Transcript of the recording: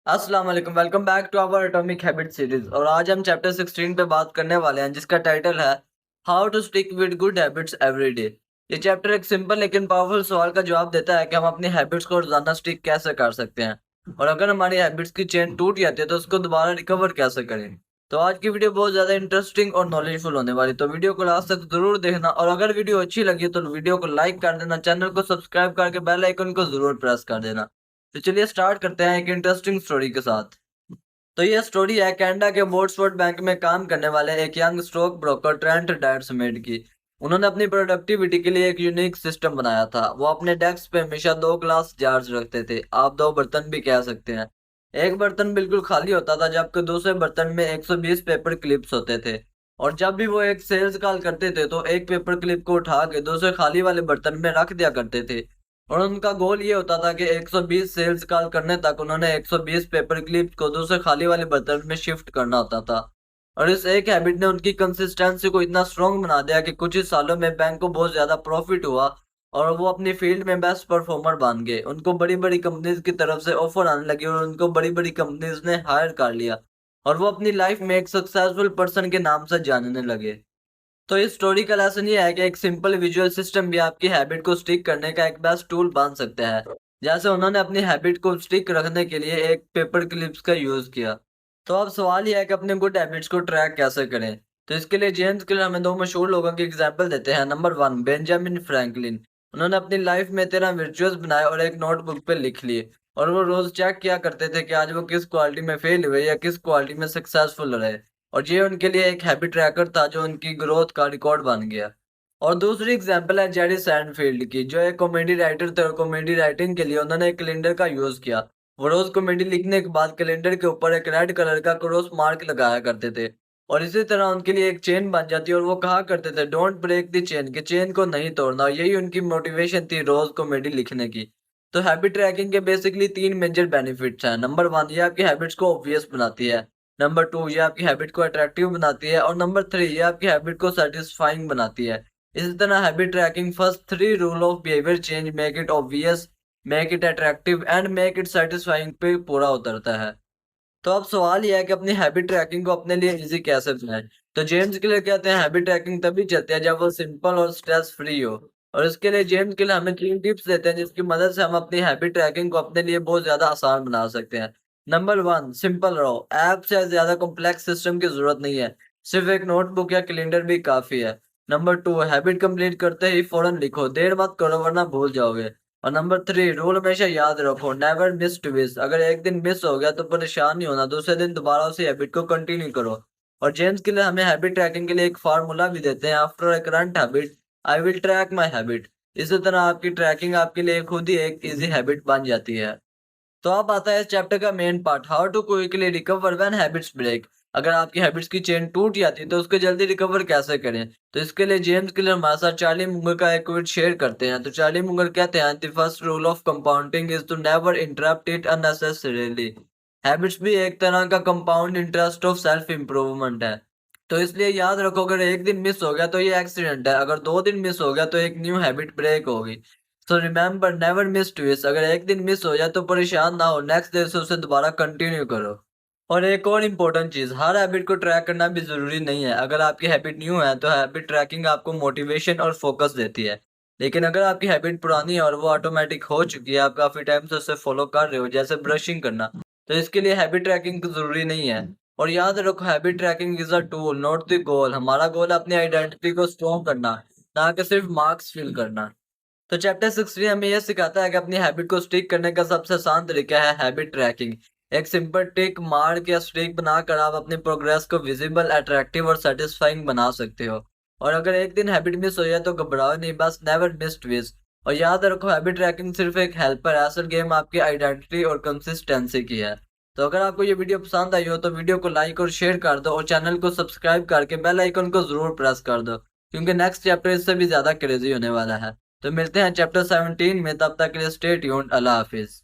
अस्सलाम वालेकुम, welcome back to our atomic habit series. और आज हम चैप्टर 16 पे बात करने वाले हैं जिसका टाइटल है how to stick with good habits every day. ये चैप्टर एक सिंपल लेकिन पावरफुल सवाल का जवाब देता है कि हम अपनी हैबिट्स को रोजाना स्टिक कैसे कर सकते हैं, और अगर हमारी हैबिट्स की चेन टूट जाती है तो उसको दोबारा रिकवर कैसे करें। तो आज की वीडियो बहुत ज्यादा इंटरेस्टिंग और नॉलेजफुल होने वाली, तो वीडियो को लास्ट तक जरूर देखना। और अगर वीडियो अच्छी लगी तो वीडियो को लाइक कर देना, चैनल को सब्सक्राइब करके बेल आइकन को जरूर प्रेस कर देना। तो चलिए स्टार्ट करते हैं एक इंटरेस्टिंग स्टोरी के साथ। तो ये स्टोरी है कनाडा के वोट्सवर्थ बैंक में काम करने वाले एक यंग स्टॉक ब्रोकर ट्रेंट डायर्समेड की। उन्होंने अपनी प्रोडक्टिविटी के लिए एक यूनिक सिस्टम बनाया था। वो अपने डेस्क पे हमेशा दो ग्लास जार्स रखते थे, आप दो बर्तन भी कह सकते हैं। एक बर्तन बिल्कुल खाली होता था जबकि दूसरे बर्तन में 120 पेपर क्लिप्स होते थे। और जब भी वो एक सेल्स कॉल करते थे तो एक पेपर क्लिप को उठा के दूसरे खाली वाले बर्तन में रख दिया करते थे। और उनका गोल ये होता था कि 120 सेल्स कॉल करने तक उन्होंने 120 पेपर क्लिप्स को दूसरे खाली वाले बर्तन में शिफ्ट करना होता था। और इस एक हैबिट ने उनकी कंसिस्टेंसी को इतना स्ट्रॉन्ग बना दिया कि कुछ ही सालों में बैंक को बहुत ज्यादा प्रॉफिट हुआ और वो अपनी फील्ड में बेस्ट परफॉर्मर बन गए। उनको बड़ी बड़ी कंपनीज की तरफ से ऑफर आने लगे और उनको बड़ी बड़ी कंपनीज ने हायर कर लिया और वो अपनी लाइफ में एक सक्सेसफुल पर्सन के नाम से जानने लगे। तो इस स्टोरी का लेसन ये है कि एक सिंपल विजुअल सिस्टम भी आपकी हैबिट को स्टिक करने का एक बेस्ट टूल बन सकता है। जैसे उन्होंने अपनी हैबिट को स्टिक रखने के लिए एक पेपर क्लिप्स का यूज किया। तो अब सवाल यह है कि अपने गुड हैबिट्स को ट्रैक कैसे करें। तो इसके लिए जेम्स क्लियर हमें दो मशहूर लोगों की एग्जांपल देते हैं। Number 1, Benjamin Franklin. उन्होंने अपनी लाइफ में 13 वर्चुअस बनाए और एक नोटबुक पे लिख लिए। और वो रोज चेक किया करते थे कि आज वो किस क्वालिटी में फेल हुए या किस क्वालिटी में सक्सेसफुल रहे। और ये उनके लिए एक हैबिट ट्रैकर था जो उनकी ग्रोथ का रिकॉर्ड बन गया। और दूसरी एग्जांपल है जेरी सैनफील्ड की, जो एक कॉमेडी राइटर थे और कॉमेडी राइटिंग के लिए उन्होंने एक कैलेंडर का यूज किया। वो रोज कॉमेडी लिखने के बाद कैलेंडर के ऊपर एक रेड कलर का क्रॉस मार्क लगाया करते थे। और इसी तरह उनके लिए एक चेन बन जाती और वो कहा करते थे डोंट ब्रेक द चेन, कि चेन को नहीं तोड़ना। और यही उनकी मोटिवेशन थी रोज कॉमेडी लिखने की। तो हैबिट ट्रैकिंग के बेसिकली 3 मेजर बेनिफिट्स हैं। नंबर 1, ये आपकी हैबिट्स को ऑब्वियस बनाती है। नंबर 2, ये आपकी हैबिट को अट्रैक्टिव बनाती है। और नंबर 3, ये आपकी हैबिट को सेटिस्फाइंग बनाती है। इसी तरह habit tracking first 3 rule of behaviour change, make it obvious, make it attractive and make it satisfying पे पूरा उतरता है। तो अब सवाल ये है कि अपनी हैबिट ट्रैकिंग को अपने लिए इजी कैसे बनाएं। तो जेम्स क्लियर कहते हैं हैबिट ट्रैकिंग तभी चलती है जब वो सिंपल और स्ट्रेस फ्री हो। और इसके लिए जेम्स क्लियर हमें 3 टिप्स देते हैं जिसकी मदद से हम अपनी हैबिट ट्रैकिंग को अपने लिए बहुत ज्यादा आसान बना सकते हैं। नंबर 1, सिंपल रहो। ऐप से ज्यादा कॉम्प्लेक्स सिस्टम की जरूरत नहीं है, सिर्फ एक नोटबुक या कैलेंडर भी काफी है। नंबर 2, हैबिट कंप्लीट करते ही फौरन लिखो, देर मत करो वरना भूल जाओगे। और नंबर 3, रूल हमेशा याद रखो, नेवर मिस ट्विस्ट। अगर एक दिन मिस हो गया तो परेशान नहीं होना, दूसरे दिन दोबारा उसी हैबिट को कंटिन्यू करो। और जेम्स के लिए हमें हैबिट ट्रैकिंग के लिए एक फार्मूला भी देते हैं, after a current habit I will track my habit. इसी तरह आपकी ट्रैकिंग आपके लिए खुद ही एक इजी हैबिट बन जाती है। तो अब आता है इस चैप्टर का main part, how to quickly recover when habits break. अगर आपकी हैबिट्स की चेन टूट जाती है तो उसको जल्दी रिकवर कैसे करें। तो इसके लिए जेम्स क्लियर हमारे साथ चार्ली मुंगर का एक क्विट शेयर करते हैं। तो चार्ली मुंगर कहते हैं the first rule of compounding is to never interrupt it unnecessarily. Habits भी एक तरह का compound interest of self improvement है। तो इसलिए याद रखो, अगर एक दिन मिस हो गया तो ये एक्सीडेंट है, अगर 2 दिन मिस हो गया तो एक न्यू हैबिट ब्रेक होगी। So remember never miss twist. अगर एक दिन मिस हो जाए तो परेशान ना हो, नेक्स्ट डे से उसे दोबारा कंटिन्यू करो। और एक और इम्पोर्टेंट चीज, हर हैबिट को ट्रैक करना भी जरूरी नहीं है। अगर आपकी हैबिट न्यू है तो हैबिट ट्रैकिंग आपको मोटिवेशन और फोकस देती है। लेकिन अगर आपकी हैबिट पुरानी है और वो ऑटोमेटिक हो चुकी है, आप काफी टाइम से उसे फॉलो कर रहे हो, जैसे ब्रशिंग करना, तो इसके लिए हैबिट ट्रैकिंग जरूरी नहीं है। और याद रखो, habit tracking is a tool not the goal. हमारा गोल है अपनी आइडेंटिटी को स्ट्रॉन्ग करना, ना कि सिर्फ मार्क्स फिल करना। तो चैप्टर 16 हमें यह सिखाता है कि अपनी हैबिट को स्टिक करने का सबसे आसान तरीका है हैबिट ट्रैकिंग। एक सिंपल टिक मार्क या स्ट्रिक बनाकर आप अपनी प्रोग्रेस को विजिबल, अट्रैक्टिव और सेटिस्फाइंग बना सकते हो। और अगर एक दिन हैबिट मिस हो जाए तो घबराओ नहीं, बस नेवर मिस ट्विस्ट। और याद रखो, हैबिट ट्रैकिंग सिर्फ एक हेल्पर है, असल गेम आपकी आइडेंटिटी और कंसिस्टेंसी की है। तो अगर आपको ये वीडियो पसंद आई हो तो वीडियो को लाइक और शेयर कर दो और चैनल को सब्सक्राइब करके बेल आइकन को जरूर प्रेस कर दो, क्योंकि नेक्स्ट चैप्टर इससे भी ज्यादा क्रेजी होने वाला है। तो मिलते हैं चैप्टर 17 में, तब तक के लिए स्टे ट्यून्ड। अल्लाह हाफिज।